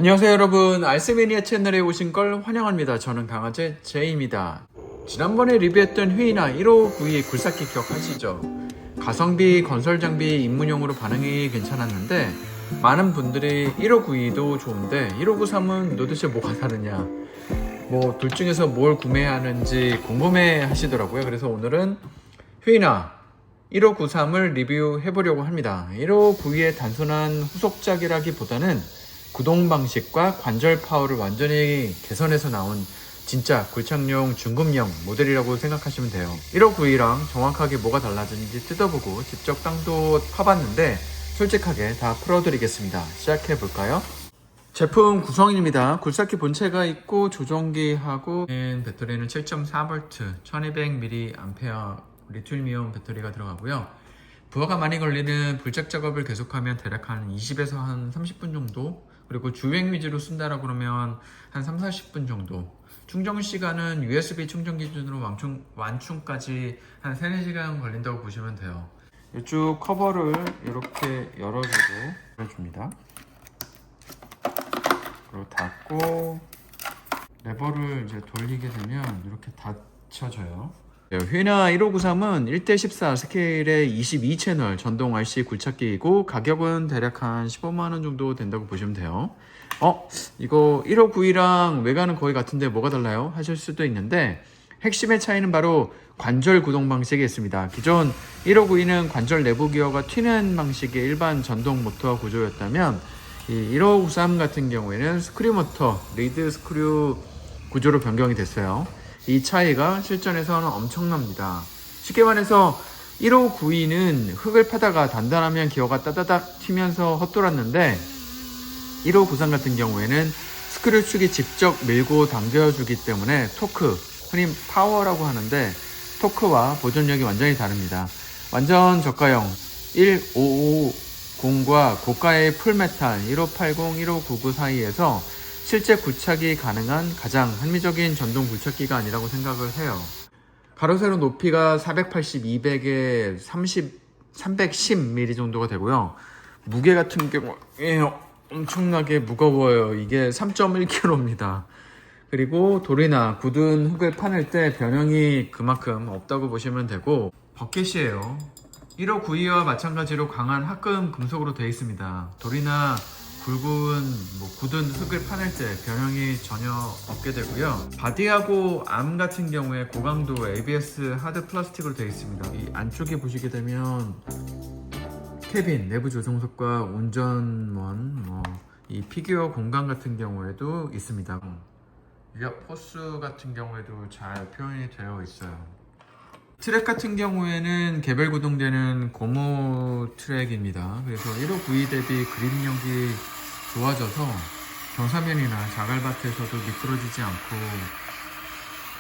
안녕하세요 여러분, 알스메니아 채널에 오신 걸 환영합니다. 저는 강아지 제이입니다. 지난번에 리뷰했던 휘이나 1592 굴삭기 기억하시죠? 가성비, 건설장비, 입문용으로 반응이 괜찮았는데 많은 분들이 1592도 좋은데 1593은 도대체 뭐가 다르냐, 뭐 둘 중에서 뭘 구매해야 하는지 궁금해 하시더라고요. 그래서 오늘은 휘이나 1593을 리뷰해 보려고 합니다. 1592의 단순한 후속작이라기보다는 구동 방식과 관절 파워를 완전히 개선해서 나온 진짜 굴착용 중급형 모델이라고 생각하시면 돼요. 1592랑 정확하게 뭐가 달라졌는지 뜯어보고 직접 땅도 파봤는데 솔직하게 다 풀어드리겠습니다. 시작해볼까요? 제품 구성입니다. 굴삭기 본체가 있고 조종기하고 배터리는 7.4V 1200mAh 리튬이온 배터리가 들어가고요. 부하가 많이 걸리는 불작 작업을 계속하면 대략 한 20에서 한 30분 정도, 그리고 주행 위주로 쓴다라 그러면 한 3, 40분 정도. 충전 시간은 USB 충전 기준으로 완충까지 한 3, 4시간 걸린다고 보시면 돼요. 이쪽 커버를 이렇게 열어줍니다. 그리고 닫고 레버를 이제 돌리게 되면 이렇게 닫혀져요. 휘이나 1593은 1:14 스케일의 22채널 전동 RC 굴착기이고 가격은 대략 한 15만원 정도 된다고 보시면 돼요. 이거 1592랑 외관은 거의 같은데 뭐가 달라요? 하실 수도 있는데 핵심의 차이는 바로 관절 구동 방식에 있습니다. 기존 1592는 관절 내부 기어가 튀는 방식의 일반 전동 모터 구조였다면 이 1593 같은 경우에는 스크류 모터, 리드 스크류 구조로 변경이 됐어요. 이 차이가 실전에서는 엄청납니다. 쉽게 말해서 1592는 흙을 파다가 단단하면 기어가 따다닥 튀면서 헛돌았는데 1593 같은 경우에는 스크류축이 직접 밀고 당겨주기 때문에 토크, 흔히 파워라고 하는데 토크와 보존력이 완전히 다릅니다. 완전 저가형 1550과 고가의 풀메탈 1580, 1599 사이에서 실제 굴착이 가능한 가장 합리적인 전동 굴착기가 아니라고 생각을 해요. 가로 세로 높이가 480, 200에 310mm 정도가 되고요. 무게 같은 경우에 엄청나게 무거워요. 이게 3.1kg입니다. 그리고 돌이나 굳은 흙을 파낼 때 변형이 그만큼 없다고 보시면 되고, 버켓이에요. 1592와 마찬가지로 강한 합금 금속으로 되어 있습니다. 돌이나 굵은 굳은 흙을 파낼 때 변형이 전혀 없게 되고요. 바디하고 암 같은 경우에 고강도 ABS 하드 플라스틱으로 되어 있습니다. 이 안쪽에 보시게 되면 캐빈 내부 조종석과 운전원, 이 피규어 공간 같은 경우에도 있습니다. 이력 호스 같은 경우에도 잘 표현이 되어 있어요. 트랙 같은 경우에는 개별 구동되는 고무 트랙입니다. 그래서 1592 대비 그립력이 좋아져서 경사면이나 자갈밭에서도 미끄러지지 않고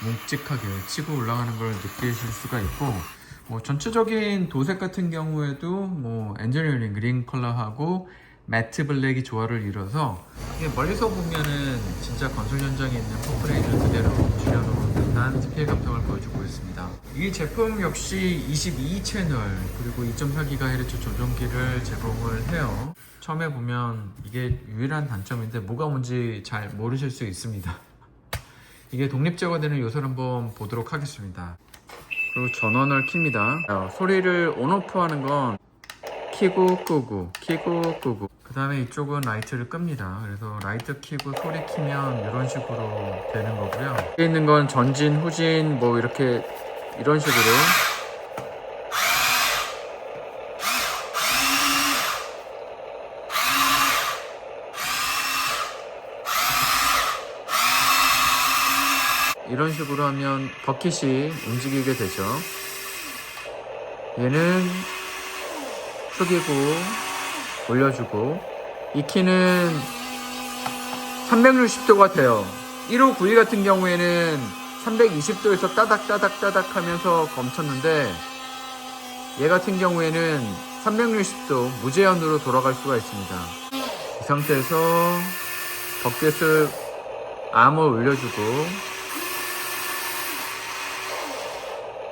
묵직하게 치고 올라가는 걸 느끼실 수가 있고, 전체적인 도색 같은 경우에도 엔지니어링 그린 컬러하고 매트 블랙이 조화를 이뤄서 이게 멀리서 보면은 진짜 건설 현장에 있는 퍼프레인을 그대로 줄여놓은 듯한 스케일 감성을 보여주고 있습니다. 이 제품 역시 22채널 그리고 2.4GHz 조종기를 제공을 해요. 처음에 보면 이게 유일한 단점인데 뭐가 뭔지 잘 모르실 수 있습니다. 이게 독립 제어되는 요소를 한번 보도록 하겠습니다. 그리고 전원을 킵니다. 소리를 온오프 하는 건 키고 끄고 키고 끄고, 그 다음에 이쪽은 라이트를 끕니다. 그래서 라이트 키고 소리 키면 이런 식으로 되는 거고요. 여기 있는 건 전진 후진 이렇게 이런 식으로 이런 식으로 하면 버킷이 움직이게 되죠. 얘는 숙이고 올려주고, 이 키는 360도가 돼요. 1592 같은 경우에는 320도에서 따닥따닥따닥 하면서 멈췄는데 얘 같은 경우에는 360도 무제한으로 돌아갈 수가 있습니다. 이 상태에서 버킷을 암을 올려주고,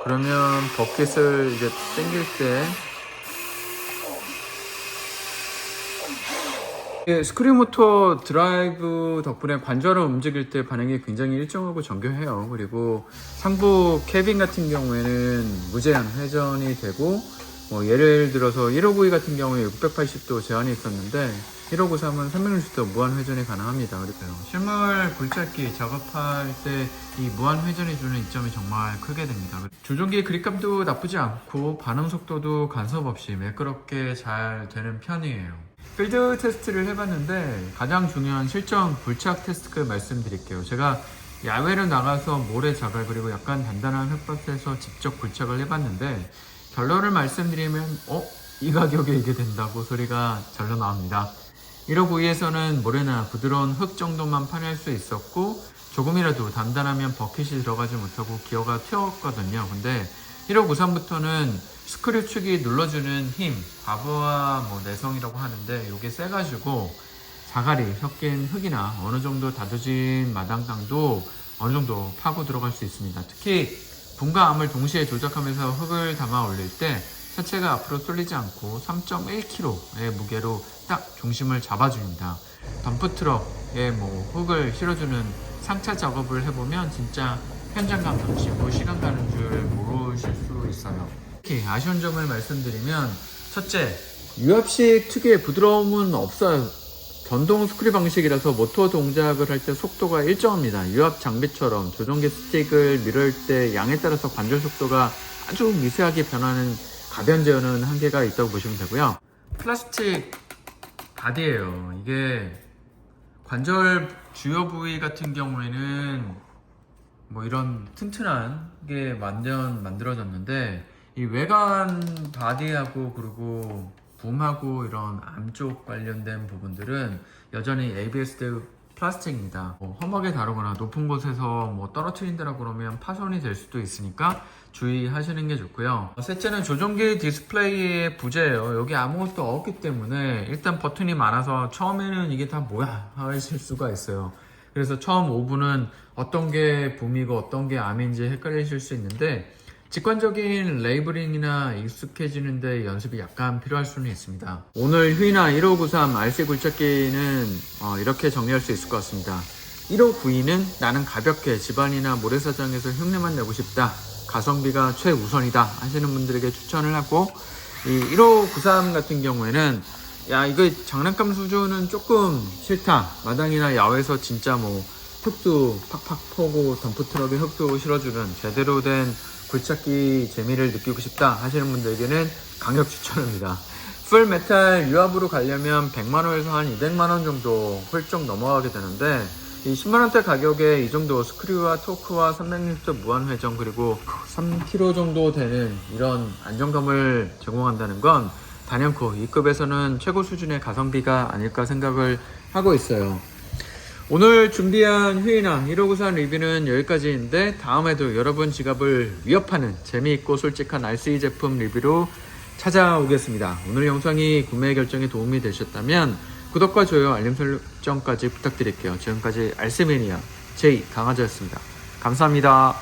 그러면 버킷을 이제 당길 때 스크류모터 드라이브 덕분에 관절을 움직일 때 반응이 굉장히 일정하고 정교해요. 그리고 상부 캐빈 같은 경우에는 무제한 회전이 되고, 예를 들어서 1592 같은 경우에 680도 제한이 있었는데 1593은 360도 무한 회전이 가능합니다. 그래요. 실물 굴착기 작업할 때 이 무한 회전이 주는 이점이 정말 크게 됩니다. 조종기 그립감도 나쁘지 않고 반응 속도도 간섭 없이 매끄럽게 잘 되는 편이에요. 필드 테스트를 해봤는데 가장 중요한 실전 굴착 테스트 말씀드릴게요. 제가 야외로 나가서 모래 자갈 그리고 약간 단단한 흙밭에서 직접 굴착을 해봤는데 결론을 말씀드리면 이 가격에 이게 된다고 소리가 절로 나옵니다. 1592에서는 모래나 부드러운 흙 정도만 파낼 수 있었고 조금이라도 단단하면 버킷이 들어가지 못하고 기어가 튀었거든요. 근데 1593부터는 스크류 축이 눌러주는 힘, 바브와 내성이라고 하는데 이게 세가지고 자갈이 섞인 흙이나 어느 정도 다져진 마당 땅도 어느 정도 파고 들어갈 수 있습니다. 특히 붐과 암을 동시에 조작하면서 흙을 담아 올릴 때 차체가 앞으로 쏠리지 않고 3.1kg의 무게로 딱 중심을 잡아줍니다. 덤프트럭에 흙을 실어주는 상차 작업을 해보면 진짜 현장감 넘치고 시간 가는 줄 모르실 수 있어요. 특히 아쉬운 점을 말씀드리면 첫째, 유압식 특유의 부드러움은 없어요. 전동 스크류 방식이라서 모터 동작을 할 때 속도가 일정합니다. 유압 장비처럼 조종기 스틱을 밀을 때 양에 따라서 관절 속도가 아주 미세하게 변하는 가변 제어는 한계가 있다고 보시면 되고요. 플라스틱 바디예요. 이게 관절 주요 부위 같은 경우에는 이런 튼튼하게 만들어졌는데 이 외관 바디하고 그리고 붐하고 이런 암 쪽 관련된 부분들은 여전히 ABS 플라스틱입니다. 험하게 다루거나 높은 곳에서 떨어뜨린다라고 그러면 파손이 될 수도 있으니까 주의하시는 게 좋고요. 셋째는 조종기 디스플레이의 부재예요. 여기 아무것도 없기 때문에 일단 버튼이 많아서 처음에는 이게 다 뭐야 하실 수가 있어요. 그래서 처음 5분은 어떤 게 붐이고 어떤 게 암인지 헷갈리실 수 있는데 직관적인 레이블링이나 익숙해지는데 연습이 약간 필요할 수는 있습니다. 오늘 휘나 1593 RC 굴착기는 이렇게 정리할 수 있을 것 같습니다. 1592는 나는 가볍게 집안이나 모래사장에서 흉내만 내고 싶다, 가성비가 최우선이다 하시는 분들에게 추천을 하고, 이 1593 같은 경우에는 이거 장난감 수준은 조금 싫다, 마당이나 야외에서 진짜 흙도 팍팍 퍼고 덤프트럭에 흙도 실어주는 제대로 된 굴착기 재미를 느끼고 싶다 하시는 분들에게는 강력 추천합니다. 풀 메탈 유압으로 가려면 100만원에서 한 200만원 정도 훌쩍 넘어가게 되는데 이 10만원대 가격에 이 정도 스크류와 토크와 360도 무한 회전 그리고 3kg 정도 되는 이런 안정감을 제공한다는 건 단연코 이 급에서는 최고 수준의 가성비가 아닐까 생각을 하고 있어요. 오늘 준비한 휘나 1593 리뷰는 여기까지인데 다음에도 여러분 지갑을 위협하는 재미있고 솔직한 RC 제품 리뷰로 찾아오겠습니다. 오늘 영상이 구매 결정에 도움이 되셨다면 구독과 좋아요, 알림 설정까지 부탁드릴게요. 지금까지 RC매니아 J 강하자였습니다. 감사합니다.